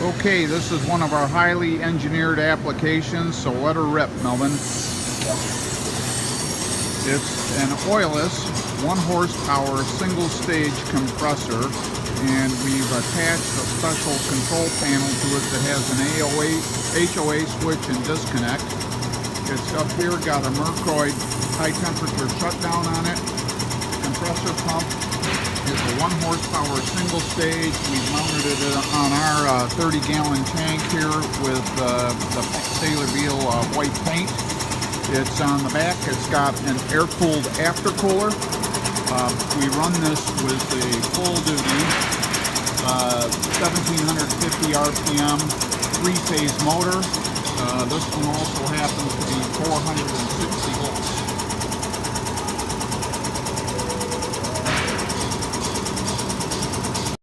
Okay, this is one of our highly engineered applications, so let her rip, Melvin. It's an oilless, 1 horsepower, single stage compressor, and we've attached a special control panel to it that has an HOA switch and disconnect. It's up here, got a Mercoid high temperature shutdown on it. Compressor pump is a 1 horsepower single stage. We've mounted it on our 30-gallon tank here with the Saylor-Beall white paint. It's on the back. It's got an air-cooled aftercooler. We run this with a full-duty 1750 RPM 3-phase motor. This one also happens to be 460